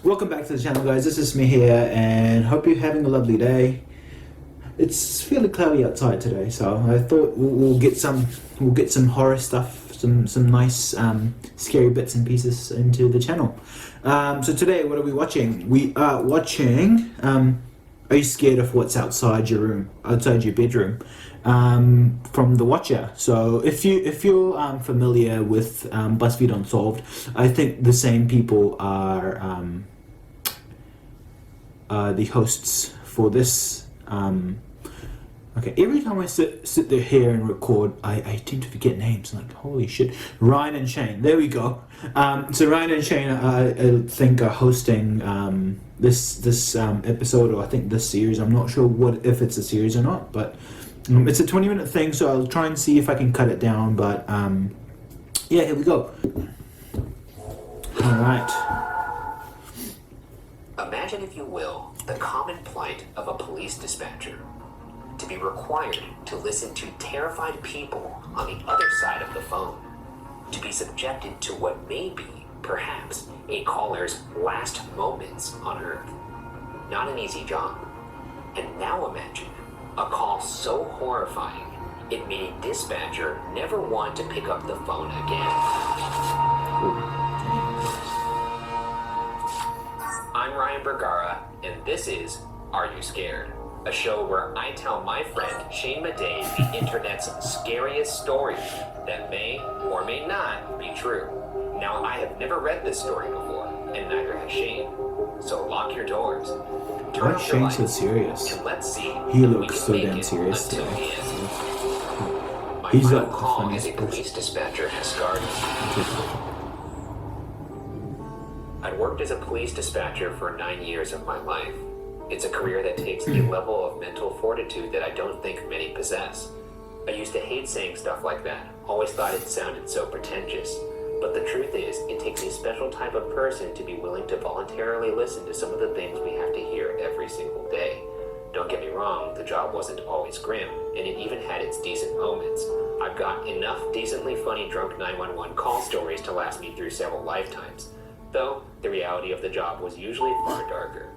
Welcome back to the channel, guys. This is me here, and hope you're having a lovely day. It's fairly cloudy outside today, so I thought we'll get some horror stuff, some nice scary bits and pieces into the channel. So today, what are we watching? We are watching. Are you scared of what's outside your room, outside your bedroom? From The Watcher. So if you're familiar with Buzzfeed Unsolved, I think the same people are the hosts for this. Okay, every time I sit there here and record, I tend to forget names. Like, holy shit. Ryan and Shane, there we go. So Ryan and Shane, I think, are hosting this episode, or I think this series. I'm not sure if it's a series or not, but it's a 20-minute thing, so I'll try and see if I can cut it down. But yeah, here we go. All right. Imagine, if you will, the common plight of a police dispatcher. To be required to listen to terrified people on the other side of the phone. To be subjected to what may be, perhaps, a caller's last moments on Earth. Not an easy job. And now imagine a call so horrifying it made a dispatcher never want to pick up the phone again. I'm Ryan Bergara, and this is Are You Scared? A show where I tell my friend Shane Madej the internet's scariest stories that may or may not be true. Now, I have never read this story before, and neither has Shane. So lock your doors. Why is Shane so serious? And let's see. He looks so damn serious today. He's my like the call as funniest a police dispatcher has scarred me. I'd worked as a police dispatcher for 9 years of my life. It's a career that takes a level of mental fortitude that I don't think many possess. I used to hate saying stuff like that, always thought it sounded so pretentious. But the truth is, it takes a special type of person to be willing to voluntarily listen to some of the things we have to hear every single day. Don't get me wrong, the job wasn't always grim, and it even had its decent moments. I've got enough decently funny drunk 911 call stories to last me through several lifetimes. Though, the reality of the job was usually far darker.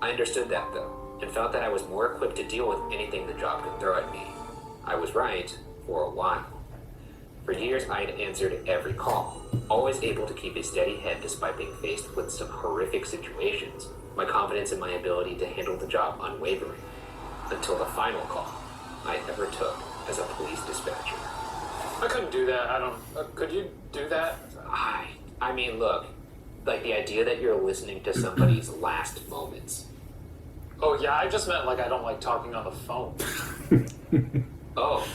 I understood that, though, and felt that I was more equipped to deal with anything the job could throw at me. I was right, for a while. For years, I had answered every call, always able to keep a steady head despite being faced with some horrific situations, my confidence in my ability to handle the job unwavering, until the final call I ever took as a police dispatcher. I couldn't do that. Could you do that? I mean, look, like the idea that you're listening to somebody's last moments. Oh, yeah, I just meant, like, I don't like talking on the phone. Oh.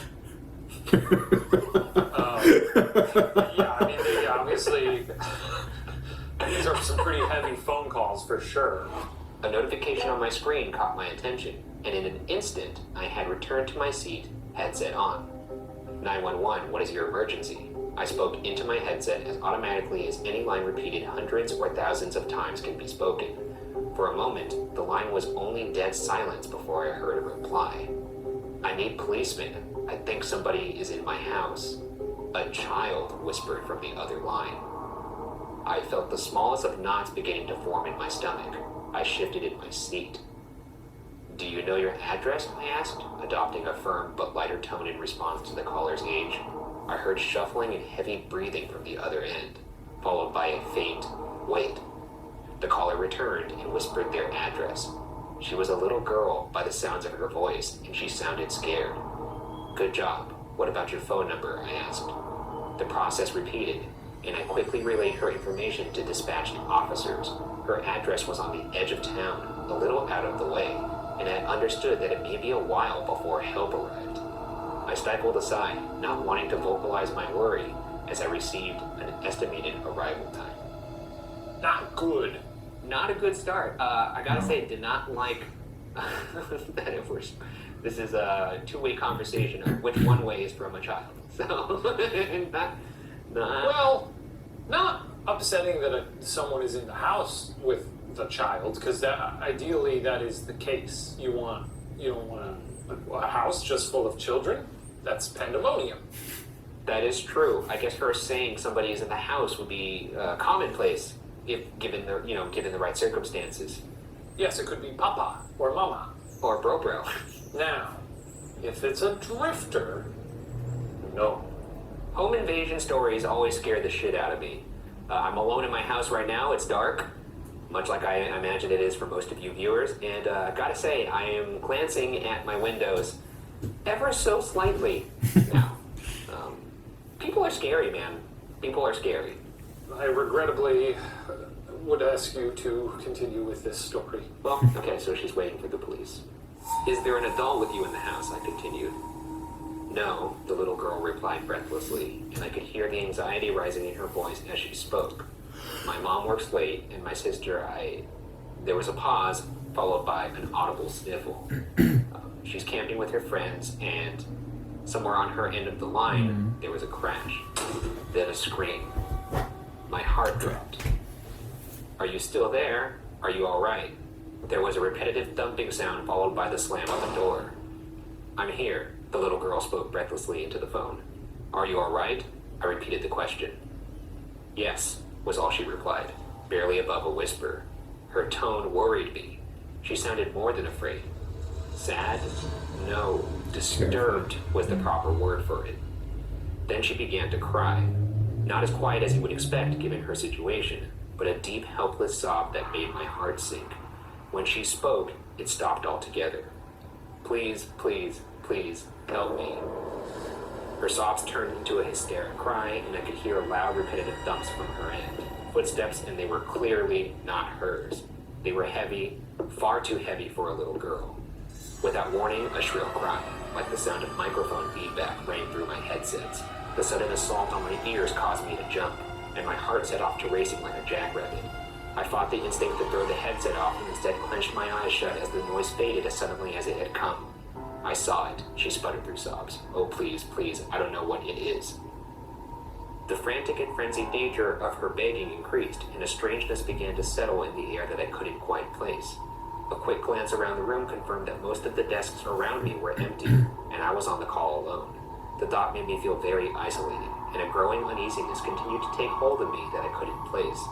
Yeah, I mean, they obviously... These are some pretty heavy phone calls, for sure. A notification on my screen caught my attention, and in an instant, I had returned to my seat, headset on. 911, what is your emergency? I spoke into my headset as automatically as any line repeated hundreds or thousands of times can be spoken. For a moment, the line was only dead silence before I heard a reply. I need policemen. I think somebody is in my house. A child whispered from the other line. I felt the smallest of knots beginning to form in my stomach. I shifted in my seat. Do you know your address? I asked, adopting a firm but lighter tone in response to the caller's age. I heard shuffling and heavy breathing from the other end, followed by a faint, "Wait." The caller returned and whispered their address. She was a little girl by the sounds of her voice, and she sounded scared. Good job. What about your phone number? I asked. The process repeated, and I quickly relayed her information to dispatched officers. Her address was on the edge of town, a little out of the way, and I understood that it may be a while before help arrived. I stifled a sigh, not wanting to vocalize my worry, as I received an estimated arrival time. Not good. Not a good start. I gotta say, did not like that it was. This is a two-way conversation of which one way is from a child. So, not. Well, not upsetting that someone is in the house with the child, because ideally that is the case. You don't want a house just full of children. That's pandemonium. That is true. I guess her saying somebody is in the house would be commonplace if given the right circumstances. Yes, it could be Papa or Mama. Or Bro. Now, if it's a drifter, no. Home invasion stories always scare the shit out of me. I'm alone in my house right now. It's dark, much like I imagine it is for most of you viewers. And gotta say, I am glancing at my windows ever so slightly now. People are scary, man. People are scary. I regrettably would ask you to continue with this story. Well, okay, so she's waiting for the police. Is there an adult with you in the house? I continued. No, the little girl replied breathlessly, and I could hear the anxiety rising in her voice as she spoke. My mom works late, and my sister, There was a pause, followed by an audible sniffle. She's camping with her friends, and somewhere on her end of the line, there was a crash. Then a scream. My heart dropped. Are you still there? Are you all right? There was a repetitive thumping sound followed by the slam of the door. I'm here, the little girl spoke breathlessly into the phone. Are you all right? I repeated the question. Yes, was all she replied, barely above a whisper. Her tone worried me. She sounded more than afraid. Sad? No, disturbed was the proper word for it. Then she began to cry. Not as quiet as you would expect given her situation, but a deep, helpless sob that made my heart sink. When she spoke, it stopped altogether. Please, please, please, help me. Her sobs turned into a hysteric cry, and I could hear loud, repetitive thumps from her end. Footsteps, and they were clearly not hers. They were heavy, far too heavy for a little girl. Without warning, a shrill cry, like the sound of microphone feedback, rang through my headsets. The sudden assault on my ears caused me to jump, and my heart set off to racing like a jackrabbit. I fought the instinct to throw the headset off and instead clenched my eyes shut as the noise faded as suddenly as it had come. I saw it, she sputtered through sobs. Oh, please, please, I don't know what it is. The frantic and frenzied nature of her begging increased, and a strangeness began to settle in the air that I couldn't quite place. A quick glance around the room confirmed that most of the desks around me were empty, and I was on the call alone. The thought made me feel very isolated, and a growing uneasiness continued to take hold of me that I couldn't place.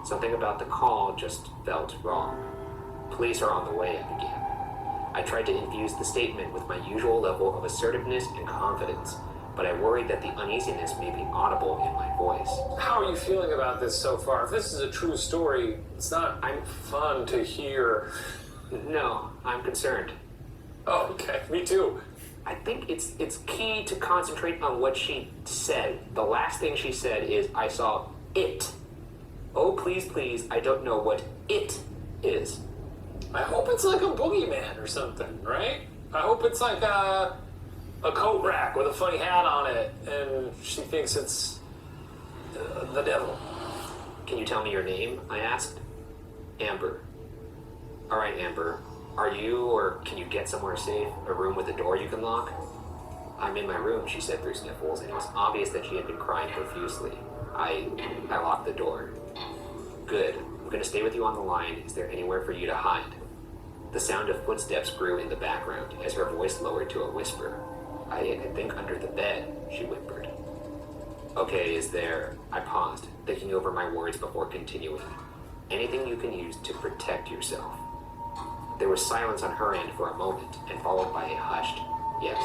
Something about the call just felt wrong. Police are on the way, I began. I tried to infuse the statement with my usual level of assertiveness and confidence, but I worried that the uneasiness may be audible in my voice. How are you feeling about this so far? If this is a true story, it's not fun to hear. No, I'm concerned. Oh, okay, me too. I think it's key to concentrate on what she said. The last thing she said is, I saw it. Oh, please, please, I don't know what it is. I hope it's like a boogeyman or something, right? I hope it's like a coat rack with a funny hat on it, and she thinks it's the devil. Can you tell me your name? I asked. Amber. All right, Amber. Are you, or can you get somewhere safe? A room with a door you can lock? I'm in my room, she said through sniffles, and it was obvious that she had been crying profusely. I locked the door. Good. I'm going to stay with you on the line. Is there anywhere for you to hide? The sound of footsteps grew in the background as her voice lowered to a whisper. I think under the bed, she whimpered. Okay, is there... I paused, thinking over my words before continuing. Anything you can use to protect yourself. There was silence on her end for a moment, and followed by a hushed yes.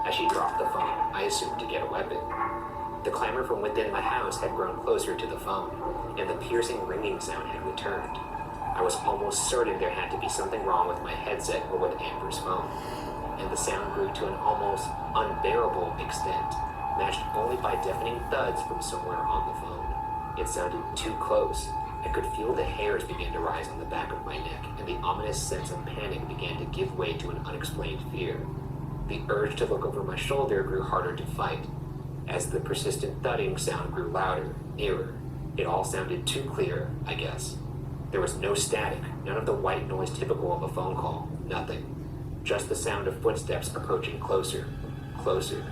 As she dropped the phone, I assumed to get a weapon. The clamor from within the house had grown closer to the phone, and the piercing ringing sound had returned. I was almost certain there had to be something wrong with my headset or with Amber's phone, and the sound grew to an almost unbearable extent, matched only by deafening thuds from somewhere on the phone. It sounded too close. I could feel the hairs begin to rise on the back of my neck, and the ominous sense of panic began to give way to an unexplained fear. The urge to look over my shoulder grew harder to fight. As the persistent thudding sound grew louder, nearer, it all sounded too clear, I guess. There was no static, none of the white noise typical of a phone call, nothing. Just the sound of footsteps approaching closer, closer.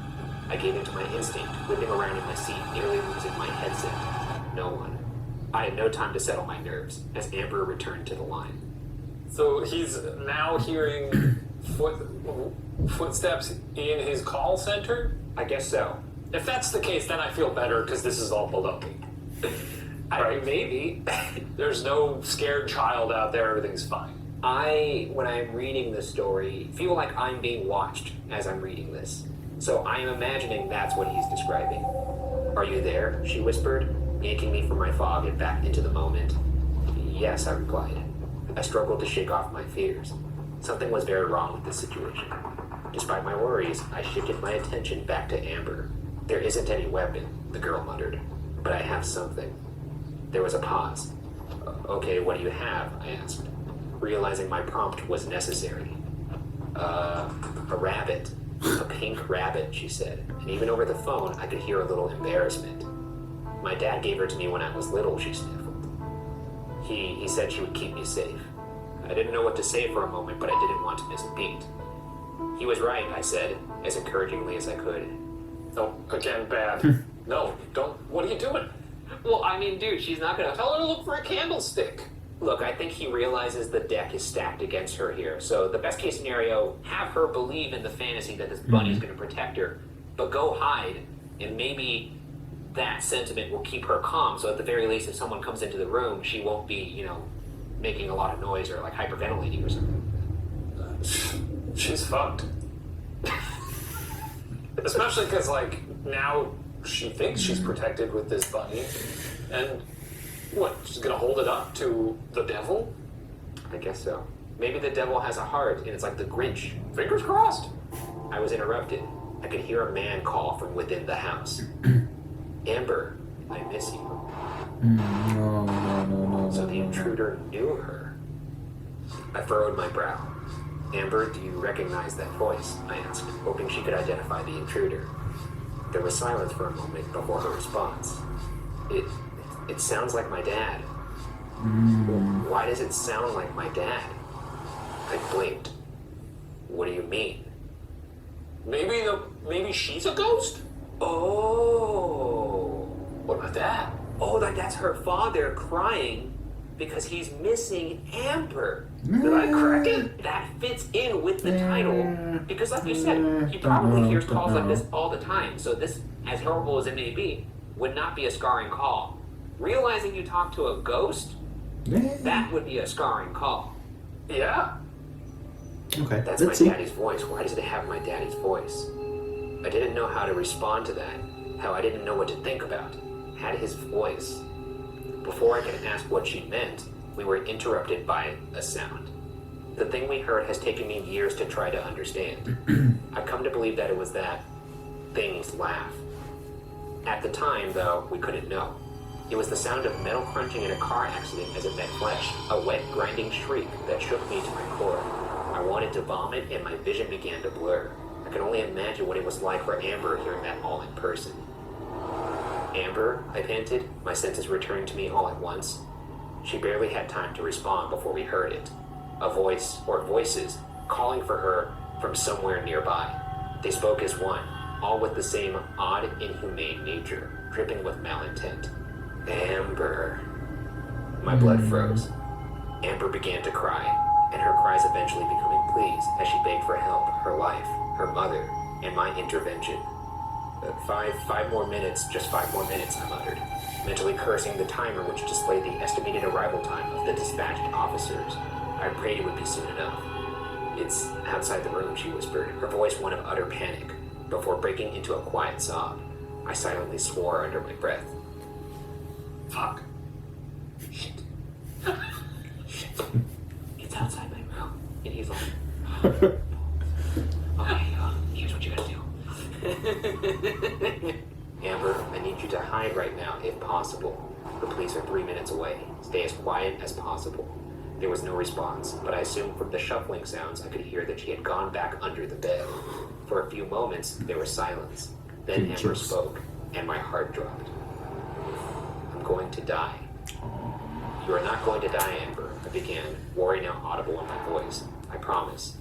I gave into my instinct, whipping around in my seat, nearly losing my headset. No one. I had no time to settle my nerves, as Amber returned to the line. So he's now hearing footsteps in his call center? I guess so. If that's the case, then I feel better, because this is all baloney. I mean, maybe. There's no scared child out there. Everything's fine. When I'm reading the story, feel like I'm being watched as I'm reading this. So I am imagining that's what he's describing. Are you there? She whispered, yanking me from my fog and back into the moment. Yes, I replied. I struggled to shake off my fears. Something was very wrong with this situation. Despite my worries, I shifted my attention back to Amber. There isn't any weapon, the girl muttered, but I have something. There was a pause. Okay, what do you have? I asked, realizing my prompt was necessary. A rabbit. A pink rabbit, she said, and even over the phone, I could hear a little embarrassment. My dad gave her to me when I was little, she sniffled. He said she would keep me safe. I didn't know what to say for a moment, but I didn't want to miss a beat. He was right, I said, as encouragingly as I could. Oh, again, bad. No, don't. What are you doing? Well, I mean, dude, she's not gonna... Tell her to look for a candlestick. Look, I think he realizes the deck is stacked against her here. So the best case scenario, have her believe in the fantasy that this bunny's going to protect her, but go hide, and maybe that sentiment will keep her calm. So at the very least, if someone comes into the room, she won't be, making a lot of noise or like hyperventilating or something. She's fucked. Especially because, now she thinks she's protected with this bunny, and... What, she's gonna hold it up to the devil? I guess so. Maybe the devil has a heart, and it's like the Grinch. Fingers crossed. I was interrupted. I could hear a man call from within the house. Amber, I miss you. No. So the intruder knew her. I furrowed my brow. Amber, do you recognize that voice? I asked, hoping she could identify the intruder. There was silence for a moment before her response. It sounds like my dad. Why does it sound like my dad? I blinked. What do you mean? Maybe she's a ghost? Oh. What about that? Oh, that's her father crying because he's missing Amber. Did I crack it? That fits in with the title. Because like you said, he probably hears calls like this all the time. So this, as horrible as it may be, would not be a scarring call. Realizing you talk to a ghost, that would be a scarring call. Yeah. Okay, That's let's my see. daddy's voice. Why does it have my daddy's voice? I didn't know how to respond to that. How I didn't know what to think about. Had his voice. Before I could ask what she meant, we were interrupted by a sound. The thing we heard has taken me years to try to understand. I've come to believe that it was that things laugh. At the time, though, we couldn't know. It was the sound of metal crunching in a car accident as it met flesh, a wet, grinding shriek that shook me to my core. I wanted to vomit, and my vision began to blur. I could only imagine what it was like for Amber hearing that all in person. Amber, I panted, my senses returned to me all at once. She barely had time to respond before we heard it. A voice, or voices, calling for her from somewhere nearby. They spoke as one, all with the same odd, inhumane nature, dripping with malintent. Amber. My blood froze. Amber began to cry, and her cries eventually becoming pleas as she begged for help, her life, her mother, and my intervention. Five more minutes, just 5 more minutes, I muttered, mentally cursing the timer which displayed the estimated arrival time of the dispatched officers. I prayed it would be soon enough. It's outside the room, she whispered, her voice one of utter panic, before breaking into a quiet sob. I silently swore under my breath. Fuck. Shit. Shit. It's outside my room. And he's like, okay, here's what you gotta do. Amber, I need you to hide right now, if possible. The police are 3 minutes away. Stay as quiet as possible. There was no response, but I assumed from the shuffling sounds I could hear that she had gone back under the bed. For a few moments, there was silence. Then Amber spoke, and my heart dropped. I'm going to die. You are not going to die, Amber, I began, worry now audible in my voice. I promise.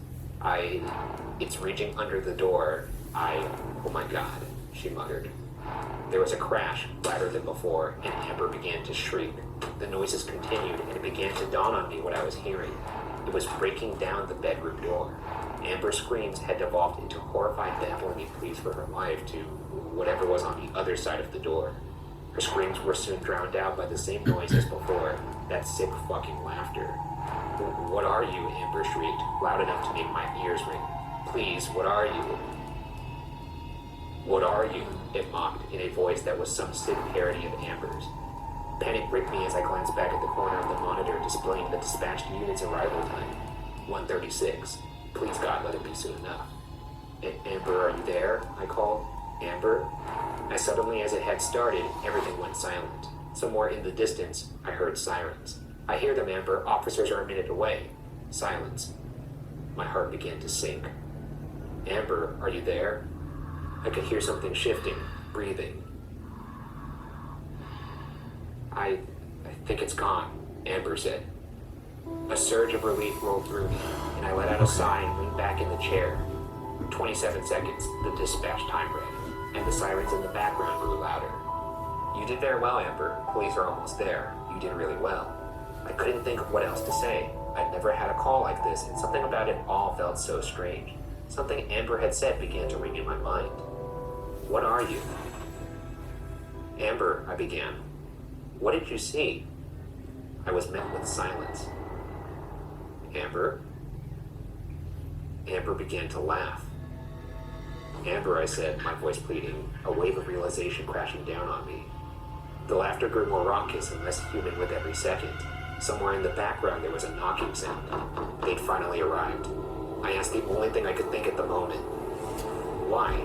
It's reaching under the door. Oh my God, she muttered. There was a crash, louder than before, and Amber began to shriek. The noises continued, and it began to dawn on me what I was hearing. It was breaking down the bedroom door. Amber's screams had devolved into horrified babbling and pleas for her life to whatever was on the other side of the door. Her screams were soon drowned out by the same noise as before, that sick fucking laughter. What are you? Amber shrieked, loud enough to make my ears ring. Please, what are you? What are you? It mocked, in a voice that was some sick parody of Amber's. Panic gripped me as I glanced back at the corner of the monitor displaying the dispatched unit's arrival time. 1:36. Please God, let it be soon enough. Amber, are you there? I called. Amber? As suddenly as it had started, everything went silent. Somewhere in the distance, I heard sirens. I hear them, Amber. Officers are a minute away. Silence. My heart began to sink. Amber, are you there? I could hear something shifting, breathing. I think it's gone, Amber said. A surge of relief rolled through me, and I let out a sigh and leaned back in the chair. 27 seconds, the dispatch time read, and the sirens in the background grew louder. You did very well, Amber. Police are almost there. You did really well. I couldn't think of what else to say. I'd never had a call like this, and something about it all felt so strange. Something Amber had said began to ring in my mind. What are you? Amber, I began. What did you see? I was met with silence. Amber? Amber began to laugh. Amber, I said, my voice pleading, a wave of realization crashing down on me. The laughter grew more raucous and less human with every second. Somewhere in the background there was a knocking sound. They'd finally arrived. I asked the only thing I could think at the moment. Why?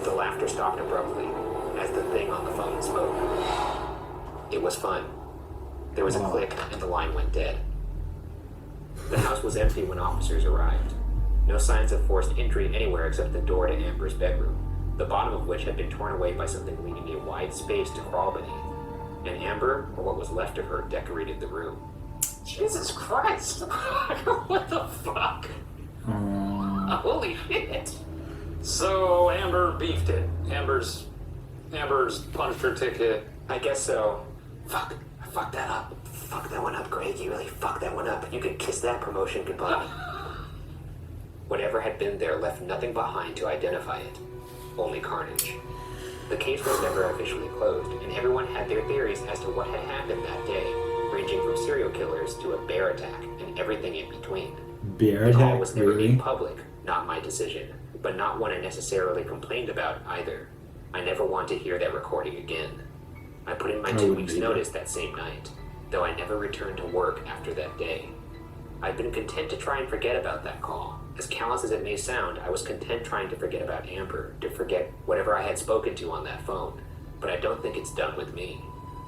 The laughter stopped abruptly as the thing on the phone spoke. It was fun. There was a click and the line went dead. The house was empty when officers arrived. No signs of forced entry anywhere except the door to Amber's bedroom, the bottom of which had been torn away by something leaving a wide space to crawl beneath. And Amber, or what was left of her, decorated the room. Jesus Christ! What the fuck? Holy shit! So Amber beefed it. Amber's punched her ticket. I guess so. Fuck. I fucked that up. Fuck that one up, Greg. You really fucked that one up. You could kiss that promotion goodbye. Whatever had been there left nothing behind to identify it. Only carnage. The case was never officially closed, and everyone had their theories as to what had happened that day, ranging from serial killers to a bear attack and everything in between. Bear The call attack, was never really? made public, not my decision, but not one I necessarily complained about either. I never want to hear that recording again. I put in my 2 weeks' notice that same night, though I never returned to work after that day. I'd been content to try and forget about that call. As callous as it may sound, I was content trying to forget about Amber, to forget whatever I had spoken to on that phone. But I don't think it's done with me.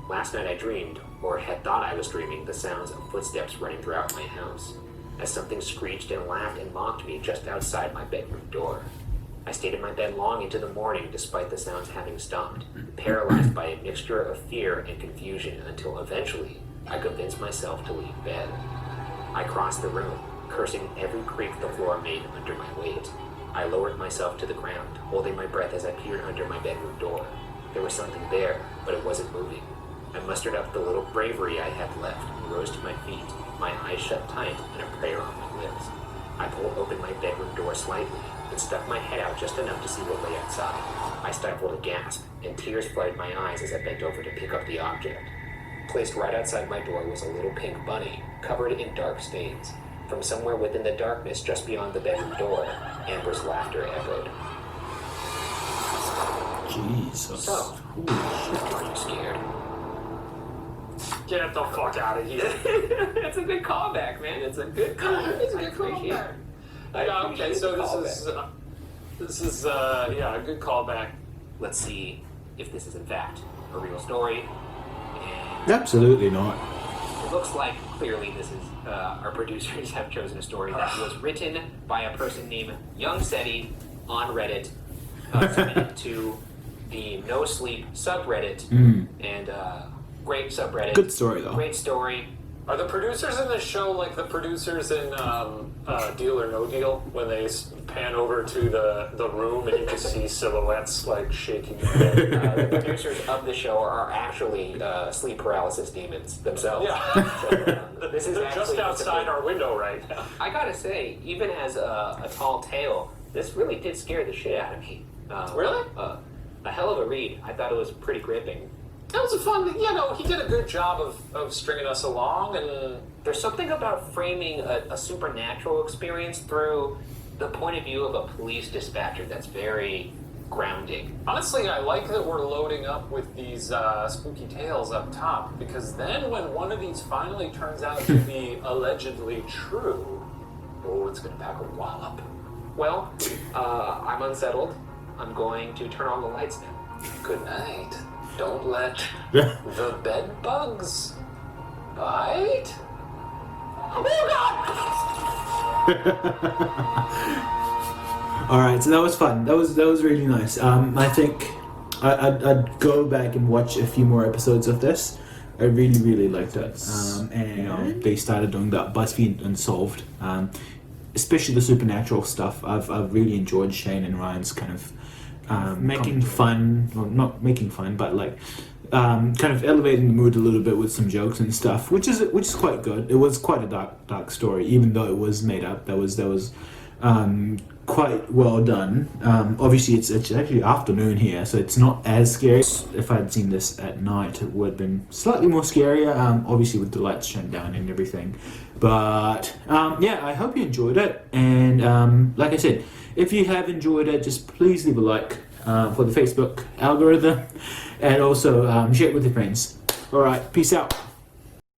Last night I dreamed, or had thought I was dreaming, the sounds of footsteps running throughout my house, as something screeched and laughed and mocked me just outside my bedroom door. I stayed in my bed long into the morning despite the sounds having stopped, paralyzed by a mixture of fear and confusion until eventually I convinced myself to leave bed. I crossed the room, cursing every creak the floor made under my weight. I lowered myself to the ground, holding my breath as I peered under my bedroom door. There was something there, but it wasn't moving. I mustered up the little bravery I had left and rose to my feet, my eyes shut tight and a prayer on my lips. I pulled open my bedroom door slightly and stuck my head out just enough to see what lay outside. I stifled a gasp, and tears flooded my eyes as I bent over to pick up the object. Placed right outside my door was a little pink bunny, covered in dark stains. From somewhere within the darkness just beyond the bedroom door, Amber's laughter echoed. Jesus. So, Holy shit. are you scared? Get the fuck out of here. It's a good callback, man. It's a good callback. It's a good callback. Yeah, okay, so this is a good callback. Let's see if this is in fact a real story. And Absolutely not. it looks like clearly this is our producers have chosen a story that was written by a person named Young Seti on Reddit, submitted to the No Sleep subreddit, and great subreddit. Good story, though. Great story. Are the producers in this show like the producers in Deal or No Deal, when they pan over to the room and you can see silhouettes like shaking their head? The producers of the show are actually sleep paralysis demons themselves. Yeah. So, this is They're just actually outside our window right now. I gotta say, even as a tall tale, this really did scare the shit out of me. Really? A hell of a read. I thought it was pretty gripping. That was a fun, he did a good job of stringing us along, and There's something about framing a supernatural experience through the point of view of a police dispatcher that's very grounding. honestly, I like that we're loading up with these spooky tales up top, because then when one of these finally turns out to be allegedly true, oh, it's going to pack a wallop. Well, I'm unsettled. I'm going to turn on the lights now. Good night. Don't let the bed bugs bite. Oh, God! All right, so that was fun. That was really nice. I think I'd go back and watch a few more episodes of this. I really liked it. And they started doing that Buzzfeed Unsolved, especially the supernatural stuff. I've really enjoyed Shane and Ryan's kind of making fun, or not making fun, but like kind of elevating the mood a little bit with some jokes and stuff, which is quite good. It was quite a dark story, even though it was made up. That was quite well done. Obviously, it's actually afternoon here, so it's not as scary. If I'd seen this at night, it would have been slightly more scarier. Obviously, with the lights shut down and everything. But yeah, I hope you enjoyed it. And like I said, if you have enjoyed it, just please leave a like for the Facebook algorithm, and also share it with your friends. All right, peace out.